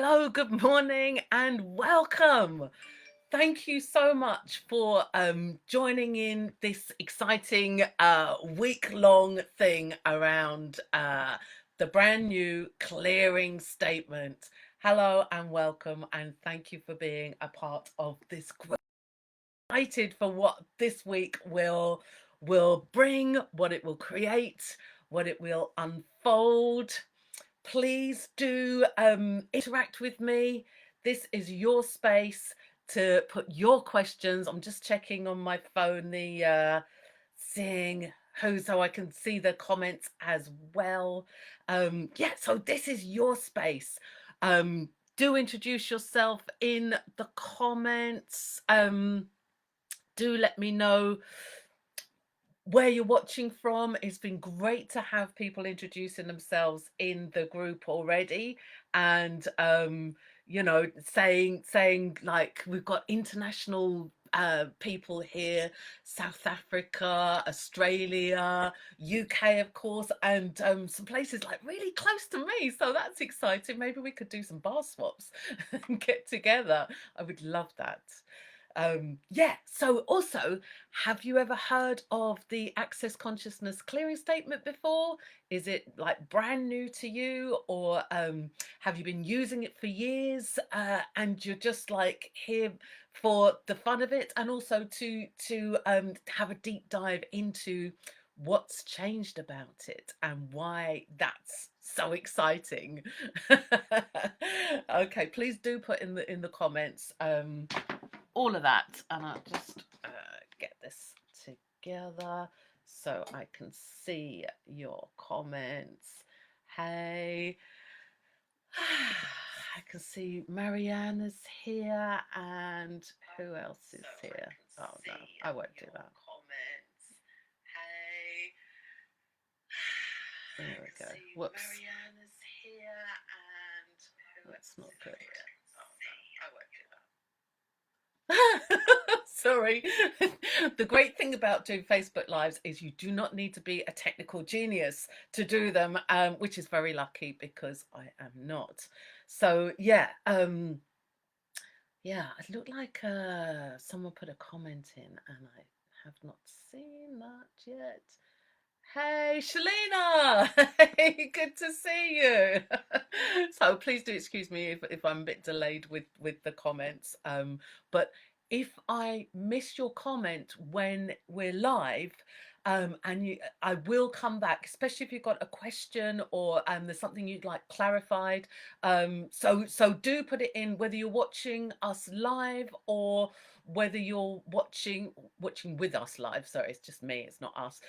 Hello, good morning, and welcome. Thank you so much for joining in this exciting week-long thing around the brand new clearing statement. Hello and welcome, and thank you for being a part of this group. Excited for what this week will bring, what it will create, what it will unfold. Please do interact with me. This is your space to put your questions. I'm just checking on my phone seeing who, so I can see the comments as well. Yeah, so this is your space. Do introduce yourself in the comments. Do let me know where you're watching from. It's been great to have people introducing themselves in the group already, and saying like we've got international people here: South Africa, Australia, UK, of course, and some places like really close to me, so that's exciting. Maybe we could do some bar swaps and get together. I would love that. Yeah, so also, have you ever heard of the Access Consciousness Clearing Statement before? Is it like brand new to you, or have you been using it for years and you're just like here for the fun of it, and also to have a deep dive into what's changed about it and why that's so exciting? Okay, please do put in the comments all of that, and I'll just get this together so I can see your comments. Hey, I can see Marianne's here, and who else is here? Oh no, I won't do that. Hey, there we go. Whoops. Marianne's here, and that's not good. Oh no, I won't do that. Sorry. The great thing about doing Facebook Lives is you do not need to be a technical genius to do them, which is very lucky because I am not. So yeah, it looked like someone put a comment in and I have not seen that yet. Hey, Shalina! Hey, good to see you. So please do excuse me if I'm a bit delayed with the comments. But if I miss your comment when we're live, I will come back, especially if you've got a question or there's something you'd like clarified. So do put it in, whether you're watching us live or whether you're watching with us live. Sorry, it's just me, it's not us.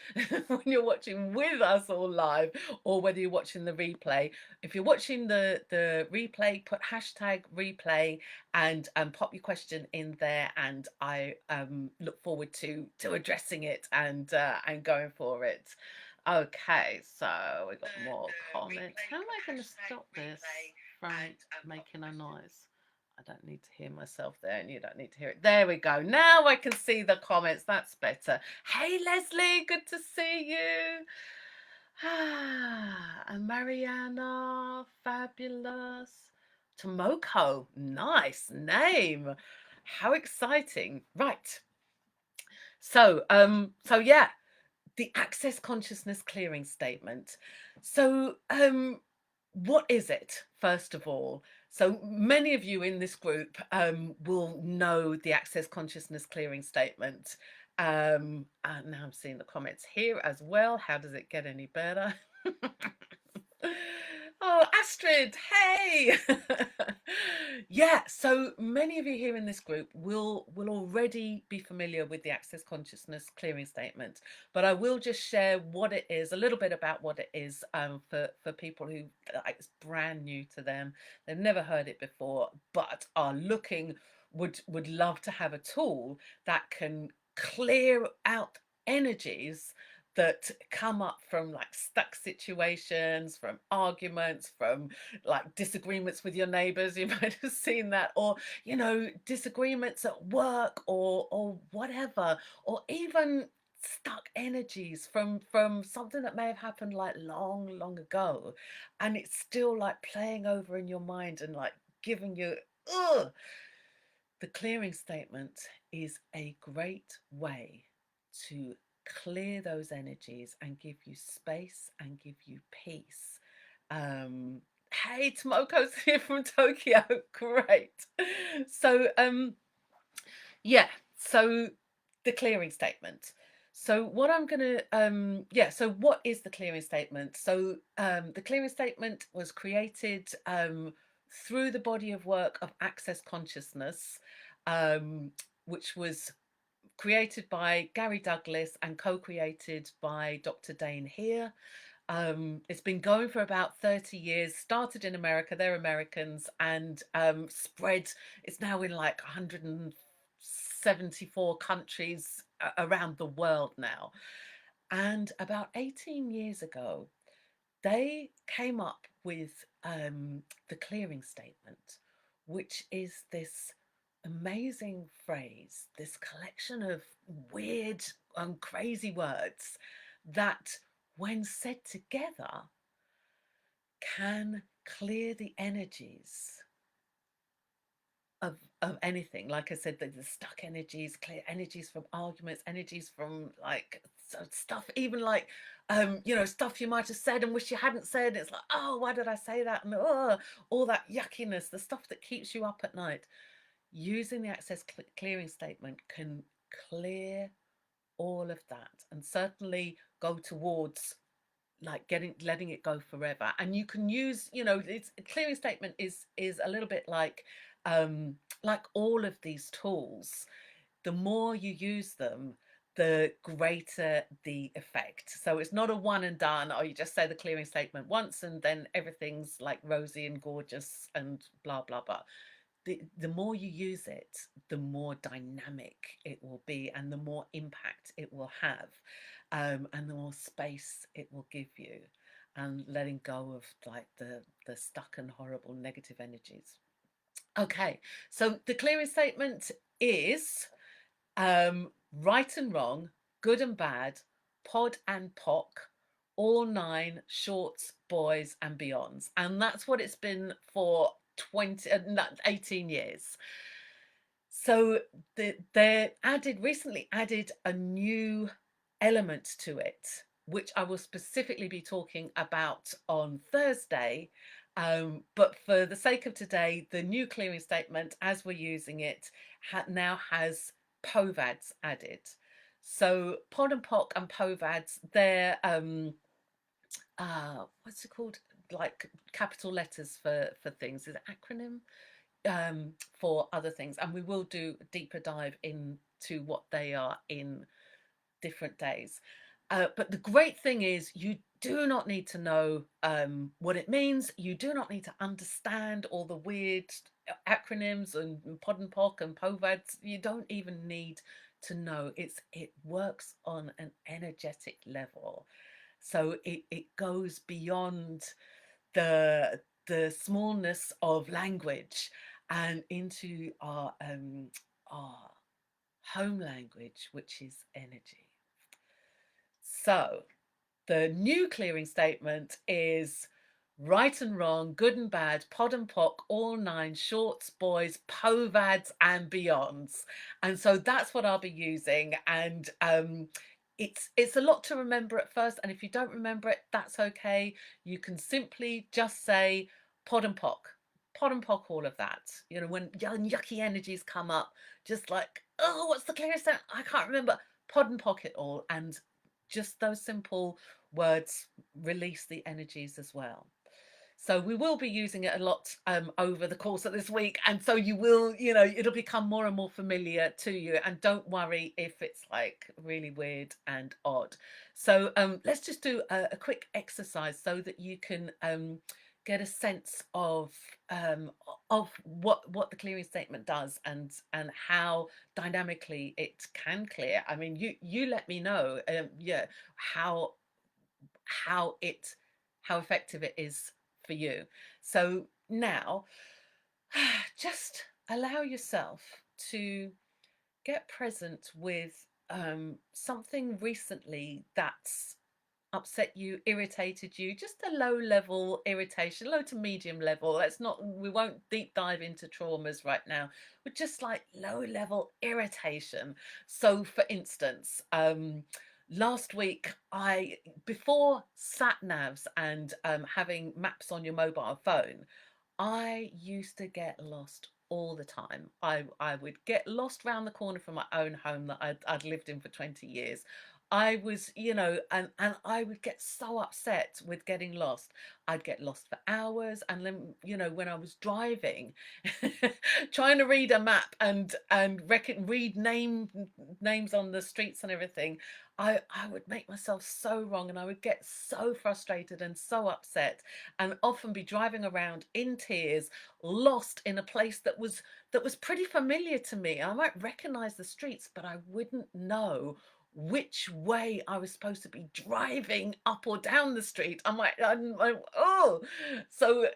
When you're watching with us all live, or whether you're watching the replay. If you're watching the replay, put hashtag replay and pop your question in there, and I look forward to addressing it and going for it. Okay, so we've got more comments. How am I going to stop this from making a noise? I don't need to hear myself there, and you don't need to hear it. There we go. Now I can see the comments. That's better. Hey, Leslie, good to see you. And Mariana, fabulous. Tomoko, nice name. How exciting. Right. So yeah, the Access Consciousness Clearing Statement. So what is it, first of all? So many of you in this group will know the Access Consciousness Clearing Statement. And now I'm seeing the comments here as well. How does it get any better? Oh, Astrid, hey! Yeah, so many of you here in this group will already be familiar with the Access Consciousness Clearing Statement, but I will just share what it is, a little bit about what it is for people who it's brand new to them. They've never heard it before, but are looking, would love to have a tool that can clear out energies that come up from like stuck situations, from arguments, from like disagreements with your neighbors. You might have seen that, or disagreements at work, or whatever, or even stuck energies from something that may have happened like long ago, and it's still like playing over in your mind and like giving you, ugh. The clearing statement is a great way to clear those energies and give you space and give you peace. Hey, Tomoko's here from Tokyo. Great. So, yeah, so the clearing statement. So what I'm going to so what is the clearing statement? So the clearing statement was created through the body of work of Access Consciousness, which was created by Gary Douglas and co-created by Dr. Dane here. It's been going for about 30 years, started in America, they're Americans, and spread, it's now in like 174 countries around the world now. And about 18 years ago, they came up with the clearing statement, which is this amazing phrase, this collection of weird and crazy words that, when said together, can clear the energies of anything. Like I said, the stuck energies, clear energies from arguments, energies from like stuff, even like stuff you might have said and wish you hadn't said. It's like, oh, why did I say that? And all that yuckiness, the stuff that keeps you up at night. Using the access clearing statement can clear all of that, and certainly go towards like letting it go forever. And you can use, it's clearing statement is a little bit like all of these tools. The more you use them, the greater the effect. So it's not a one and done, or you just say the clearing statement once and then everything's like rosy and gorgeous and blah blah blah. The more you use it, the more dynamic it will be, and the more impact it will have, and the more space it will give you, and letting go of like the stuck and horrible negative energies. Okay, so the clearing statement is right and wrong, good and bad, pod and poc, all nine, shorts, boys and beyonds. And that's what it's been for 18 years. So they recently added a new element to it, which I will specifically be talking about on Thursday. But for the sake of today, the new clearing statement, as we're using it, now has POVADs added. So POD and POC and POVADs, they're what's it called? Like capital letters for things. Is it acronym? For other things, and we will do a deeper dive into what they are in different days. But the great thing is, you do not need to know what it means. You do not need to understand all the weird acronyms and POD and POC and POVADs. You don't even need to know. It works on an energetic level, so it goes beyond the smallness of language and into our home language, which is energy. So the new clearing statement is right and wrong, good and bad, pod and poc, all nine, shorts, boys, povads and beyonds. And so that's what I'll be using. And it's a lot to remember at first, and if you don't remember it, that's okay. You can simply just say pod and poc, all of that. When yucky energies come up, just like, oh, what's the clearest sound? I can't remember. Pod and poc it all, and just those simple words release the energies as well. So we will be using it a lot over the course of this week. And so you will, it'll become more and more familiar to you. And don't worry if it's like really weird and odd. So let's just do a quick exercise so that you can get a sense of what the clearing statement does, and how dynamically it can clear. I mean, you let me know, how effective it is for you. So now, just allow yourself to get present with something recently that's upset you, irritated you, just a low level irritation, low to medium level. We won't deep dive into traumas right now, but just like low level irritation. So for instance, last week, before sat navs and having maps on your mobile phone, I used to get lost all the time. I would get lost round the corner from my own home that I'd lived in for 20 years. I was, and I would get so upset with getting lost. I'd get lost for hours. And then, when I was driving, trying to read a map and read names on the streets and everything, I would make myself so wrong, and I would get so frustrated and so upset, and often be driving around in tears, lost in a place that was pretty familiar to me. I might recognize the streets, but I wouldn't know which way I was supposed to be driving up or down the street. Oh, so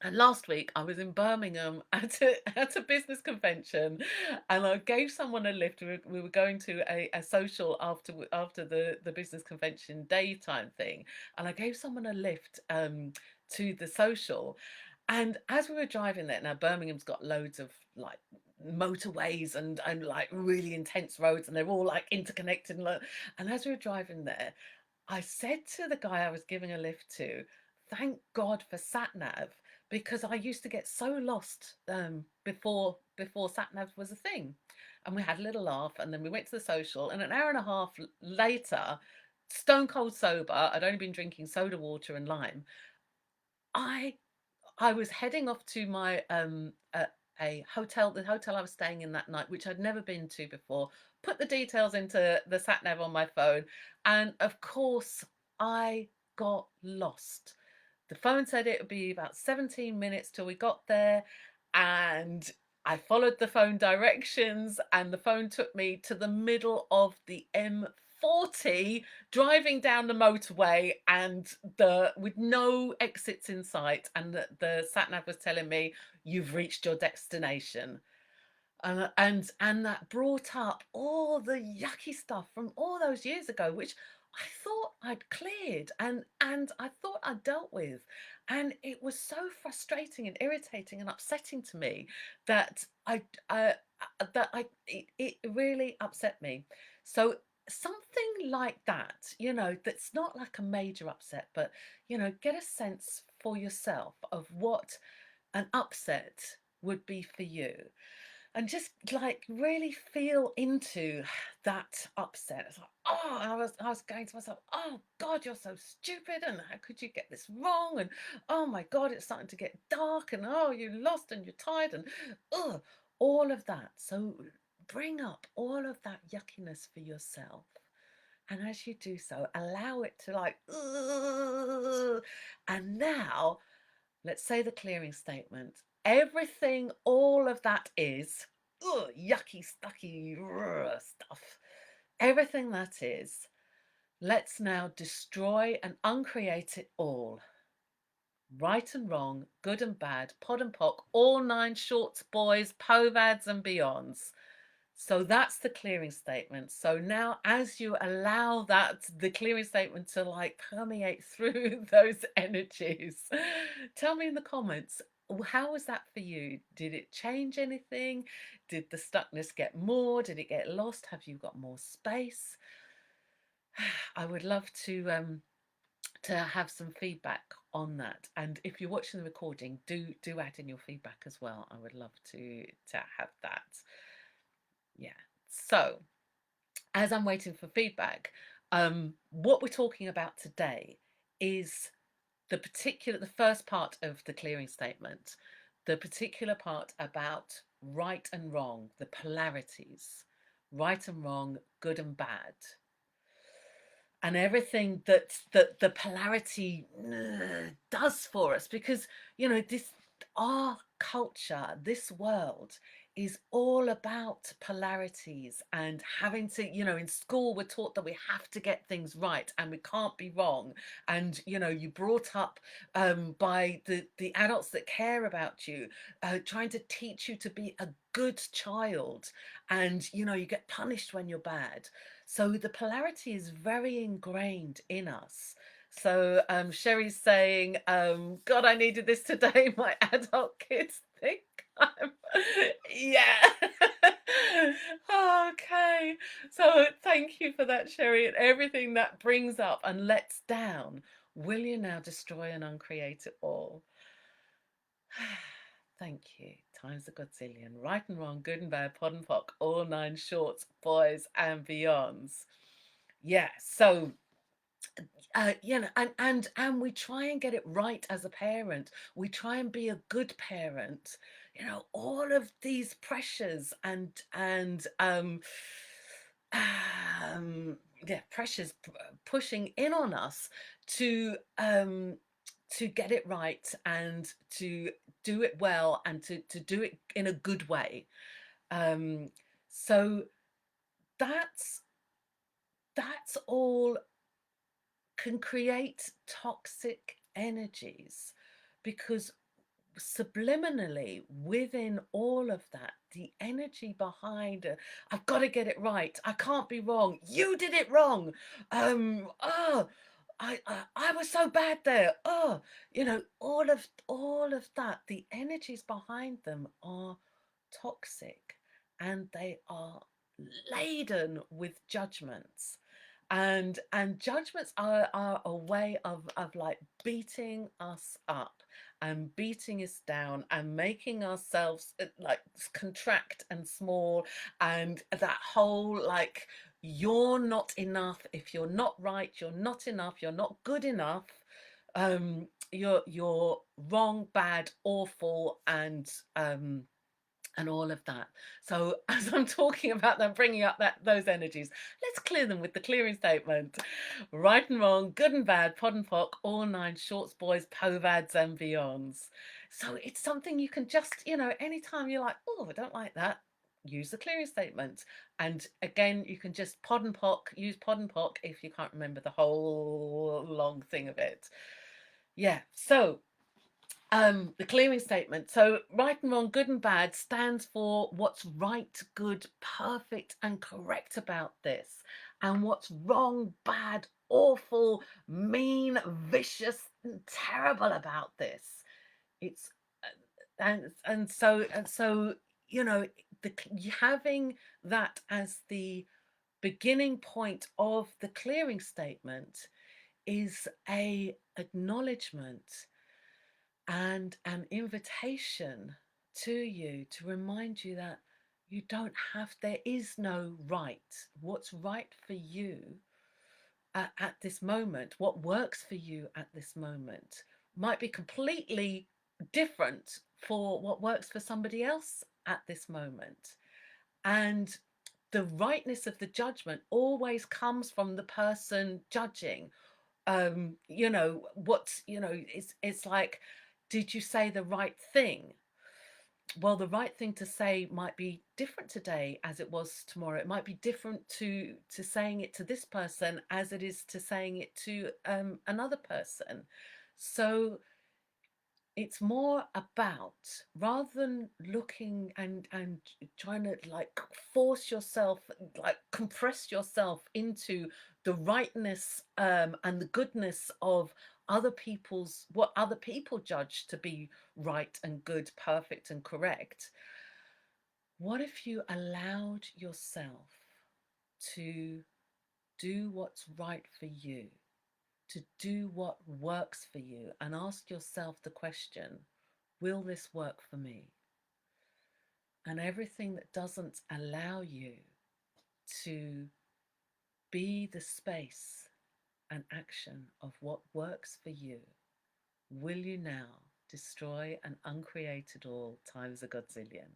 and last week I was in Birmingham at a business convention, and I gave someone a lift. We were going to a social after the business convention daytime thing, and I gave someone a lift to the social. And as we were driving there, now Birmingham's got loads of like motorways and like really intense roads, and they're all like interconnected. And as we were driving there, I said to the guy I was giving a lift to, thank God for sat nav, because I used to get so lost before sat nav was a thing. And we had a little laugh, and then we went to the social, and an hour and a half later, stone cold sober, I'd only been drinking soda water and lime. I I was heading off to my a hotel, the hotel I was staying in that night, which I'd never been to before. Put the details into the sat nav on my phone, and of course, I got lost. The phone said it would be about 17 minutes till we got there, and I followed the phone directions, and the phone took me to the middle of the M40, driving down the motorway, and the with no exits in sight, and the sat nav was telling me, you've reached your destination. And that brought up all the yucky stuff from all those years ago, which I thought I'd cleared and I thought I'd dealt with. And it was so frustrating and irritating and upsetting to me that it really upset me. So something like that, that's not like a major upset, but get a sense for yourself of what an upset would be for you, and just like really feel into that upset. It's like, oh, I was going to myself, oh God, you're so stupid, and how could you get this wrong? And oh my God, it's starting to get dark, and oh, you lost and you're tired, and all of that. So bring up all of that yuckiness for yourself. And as you do so, allow it to like, and now let's say the clearing statement. Everything, all of that is yucky, stucky stuff. Everything that is, let's now destroy and uncreate it all. Right and wrong, good and bad, pod and pock, all nine shorts, boys, povads and beyonds. So that's the clearing statement. So now, as you allow the clearing statement to like permeate through those energies, tell me in the comments, how was that for you? Did it change anything? Did the stuckness get more? Did it get lost? Have you got more space? I would love to have some feedback on that. And if you're watching the recording, do add in your feedback as well. I would love to have that. Yeah. So as I'm waiting for feedback, what we're talking about today is the first part of the clearing statement, the particular part about right and wrong, the polarities, right and wrong, good and bad, and everything that the polarity does for us, because this, our culture, this world is all about polarities and having to, in school we're taught that we have to get things right and we can't be wrong, and you brought up by the adults that care about you, trying to teach you to be a good child, and you get punished when you're bad. So the polarity is very ingrained in us. So Sherry's saying, God, I needed this today. My adult kids think I'm, yeah. Okay. So thank you for that, Sherry, and everything that brings up and lets down. Will you now destroy and uncreate it all? Thank you. Times a godzillion. Right and wrong, good and bad, pod and pock, all nine shorts, boys and beyonds. Yeah. So and we try and get it right as a parent. We try and be a good parent. All of these pressures and yeah, pressures pushing in on us to um to get it right and to do it well and to do it in a good way. So that's that's all can create toxic energies, because subliminally within all of that, the energy behind I've got to get it right, I can't be wrong, you did it wrong, oh, I was so bad there, oh, all of that, the energies behind them are toxic, and they are laden with judgments, and judgments are a way of like beating us up and beating us down and making ourselves like contract and small, and that whole like, you're not enough, if you're not right, you're not enough, you're not good enough, you're wrong, bad, awful, and all of that. So as I'm talking about them, bringing up those energies, let's clear them with the clearing statement. Right and wrong, good and bad, pod and pock, all nine shorts, boys, povads and beyonds. So it's something you can just, anytime you're like, oh, I don't like that, use the clearing statement. And again, you can just use pod and pock if you can't remember the whole long thing of it. Yeah, so the clearing statement. So right and wrong, good and bad stands for what's right, good, perfect, and correct about this, and what's wrong, bad, awful, mean, vicious, and terrible about this. It's and so the having that as the beginning point of the clearing statement is a acknowledgement and an invitation to you to remind you that there is no right. What's right for you at this moment, what works for you at this moment, might be completely different for what works for somebody else at this moment. And the rightness of the judgment always comes from the person judging. It's like, did you say the right thing? Well, the right thing to say might be different today as it was tomorrow. It might be different to saying it to this person as it is to saying it to another person. So it's more about, rather than looking and trying to like force yourself, like compress yourself into the rightness and the goodness of what other people judge to be right and good, perfect and correct. What if you allowed yourself to do what's right for you, to do what works for you, and ask yourself the question, will this work for me? And everything that doesn't allow you to be the space and action of what works for you, will you now destroy and uncreate it all times a godzillion?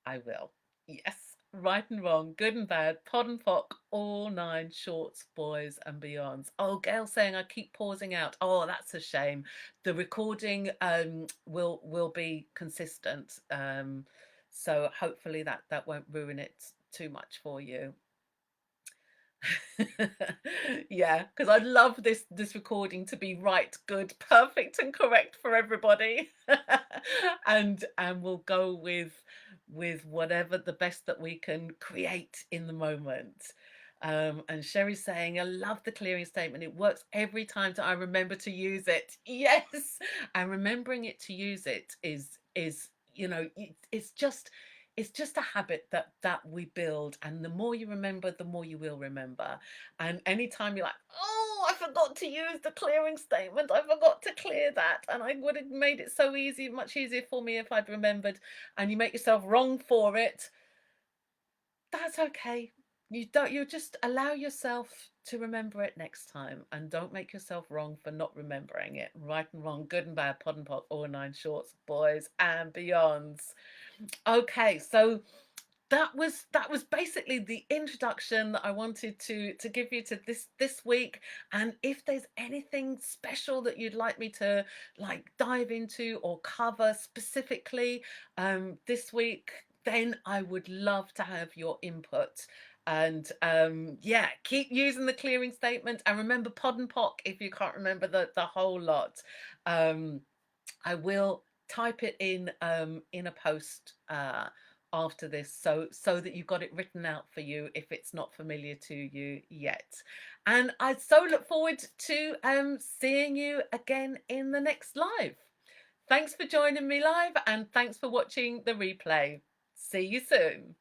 I will. Yes. Right and wrong, good and bad, pod and pock, all nine shorts, boys and beyonds. Oh, Gail saying I keep pausing out. Oh, that's a shame. The recording will be consistent. So hopefully that won't ruin it too much for you. Yeah, because I'd love this recording to be right, good, perfect and correct for everybody. And we'll go with with whatever the best that we can create in the moment. And Sherry's saying, I love the clearing statement. It works every time that I remember to use it. Yes. And remembering it to use it is, it's just a habit that we build, and the more you remember, the more you will remember. And anytime you're like, oh, I forgot to use the clearing statement, I forgot to clear that, and I would have made it so easy, much easier for me if I'd remembered, and you make yourself wrong for it, that's okay. You just allow yourself to remember it next time, and don't make yourself wrong for not remembering it. Right and wrong, good and bad, pod and pock, all nine shorts, boys and beyonds. Okay, so that was basically the introduction that I wanted to give you to this week. And if there's anything special that you'd like me to like dive into or cover specifically this week, then I would love to have your input. And yeah, keep using the clearing statement, and remember pod and pock if you can't remember the whole lot. I will type it in a post after this, so that you've got it written out for you if it's not familiar to you yet. And I so look forward to seeing you again in the next live. Thanks for joining me live, and thanks for watching the replay. See you soon.